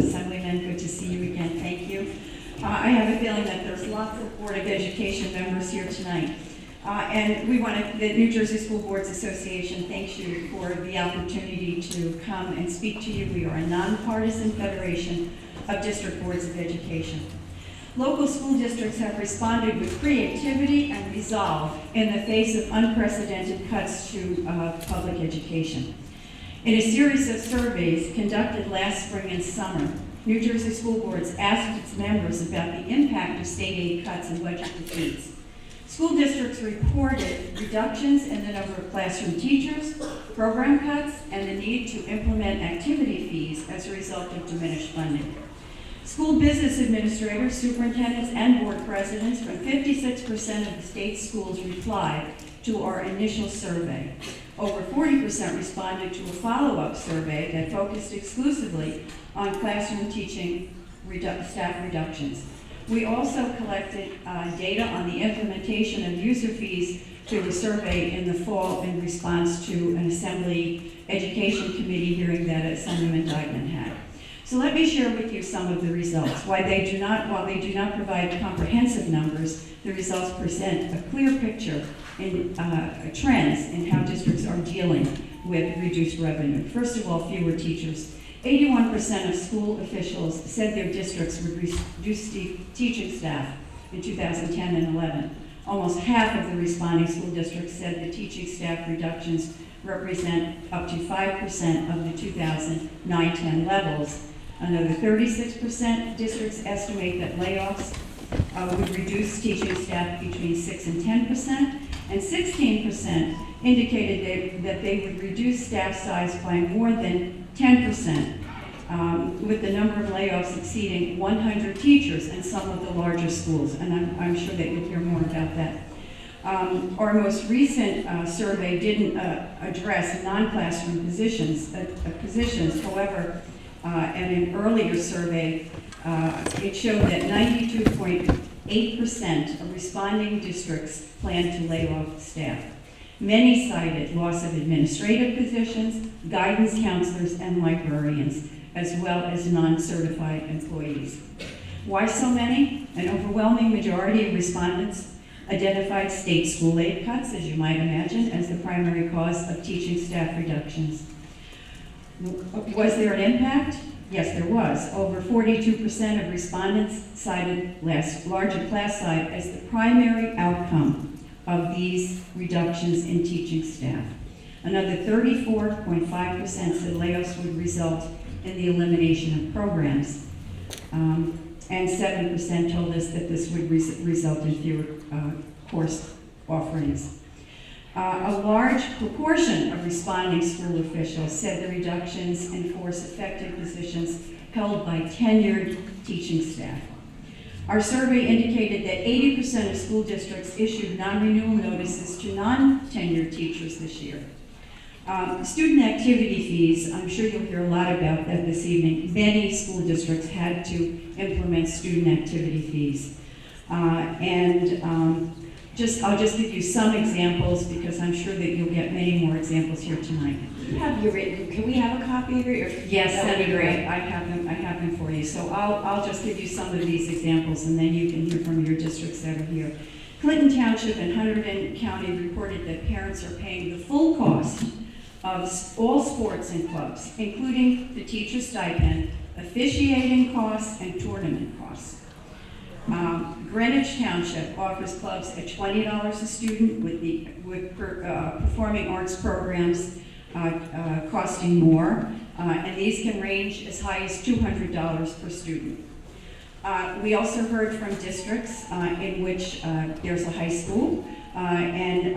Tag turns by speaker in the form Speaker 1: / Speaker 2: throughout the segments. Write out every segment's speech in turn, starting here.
Speaker 1: Assemblyman, good to see you again, thank you. I have a feeling that there's lots of Board of Education members here tonight. And the New Jersey School Boards Association thanks you for the opportunity to come and speak to you. We are a nonpartisan federation of district boards of education. Local school districts have responded with creativity and resolve in the face of unprecedented cuts to public education. In a series of surveys conducted last spring and summer, New Jersey School Boards asked its members about the impact of state aid cuts and budget defeats. School districts reported reductions in the number of classroom teachers, program cuts, and the need to implement activity fees as a result of diminished funding. School business administrators, superintendents, and board presidents from 56% of the state schools replied to our initial survey. Over 40% responded to a follow-up survey that focused exclusively on classroom teaching staff reductions. We also collected data on the implementation of user fees through a survey in the fall in response to an Assembly Education Committee hearing that Assemblyman Dyckman had. So let me share with you some of the results. While they do not provide comprehensive numbers, the results present a clear picture in trends in how districts are dealing with reduced revenue. First of all, fewer teachers. 81% of school officials said their districts would reduce teaching staff in 2010 and 11. Almost half of the responding school districts said the teaching staff reductions represent up to 5% of the 2009-10 levels. Another 36% districts estimate that layoffs would reduce teaching staff between 6 and 10%, and 16% indicated that they would reduce staff size by more than 10%, with the number of layoffs exceeding 100 teachers in some of the larger schools, and I'm sure that you'll hear more about that. Our most recent survey didn't address non-classroom positions, however, and an earlier survey, it showed that 92.8% of responding districts plan to lay off staff. Many cited loss of administrative positions, guidance counselors, and librarians, as well as non-certified employees. Why so many? An overwhelming majority of respondents identified state school aid cuts, as you might imagine, as the primary cause of teaching staff reductions. Was there an impact? Yes, there was. Over 42% of respondents cited larger class size as the primary outcome of these reductions in teaching staff. Another 34.5% said layoffs would result in the elimination of programs. And 7% told us that this would result in fewer course offerings. A large proportion of responding school officials said the reductions enforce effective positions held by tenured teaching staff. Our survey indicated that 80% of school districts issued non-renewal notices to non-tenured teachers this year. Student activity fees, I'm sure you'll hear a lot about that this evening. Many school districts had to implement student activity fees. I'll just give you some examples because I'm sure that you'll get many more examples here tonight.
Speaker 2: You have your written. Can we have a copy of it?
Speaker 1: Yes, that'd be great. I have them for you. So I'll just give you some of these examples, and then you can hear from your districts that are here. Clinton Township and Hunterdon County reported that parents are paying the full cost of all sports and clubs, including the teacher stipend, officiating costs, and tournament costs. Greenwich Township offers clubs at $20 a student with performing arts programs costing more, and these can range as high as $200 per student. We also heard from districts in which there's a high school, and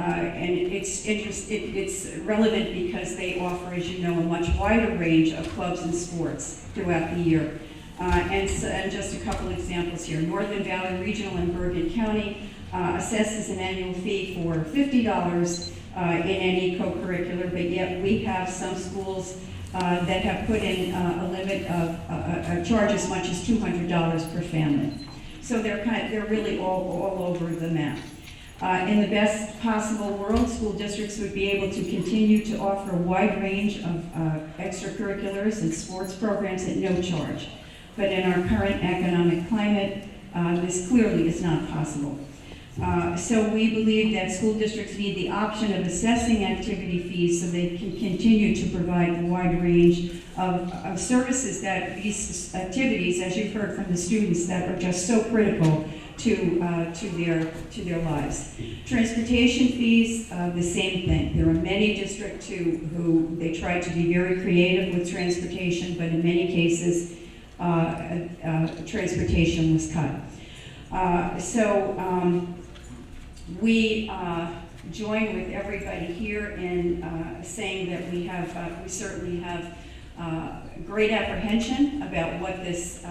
Speaker 1: it's relevant because they offer, as you know, a much wider range of clubs and sports throughout the year. And just a couple examples here. Northern Valley Regional in Bergen County assesses an annual fee for $50 in any co-curricular, but yet we have some schools that have put in a limit of a charge as much as $200 per family. So they're really all over the map. In the best possible world, school districts would be able to continue to offer a wide range of extracurriculars and sports programs at no charge. but in our current economic climate, this clearly is not possible. So we believe that school districts need the option of assessing activity fees so they can continue to provide a wide range of services that these activities, as you've heard from the students, that are just so critical to their lives. Transportation fees, the same thing. There are many districts who they try to be very creative with transportation, but in many cases, transportation was cut. We join with everybody here in saying that we certainly have great apprehension about what this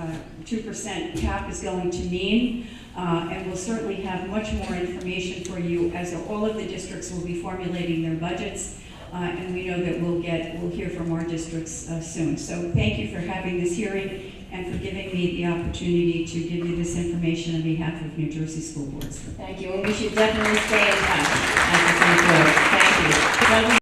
Speaker 1: 2% cap is going to mean, and we'll certainly have much more information for you as all of the districts will be formulating their budgets, and we know that we'll hear from our districts soon. So thank you for having this hearing and for giving me the opportunity to give you this information on behalf of New Jersey School Boards.
Speaker 2: Thank you, and we should definitely stay in touch as we go forward. Thank you.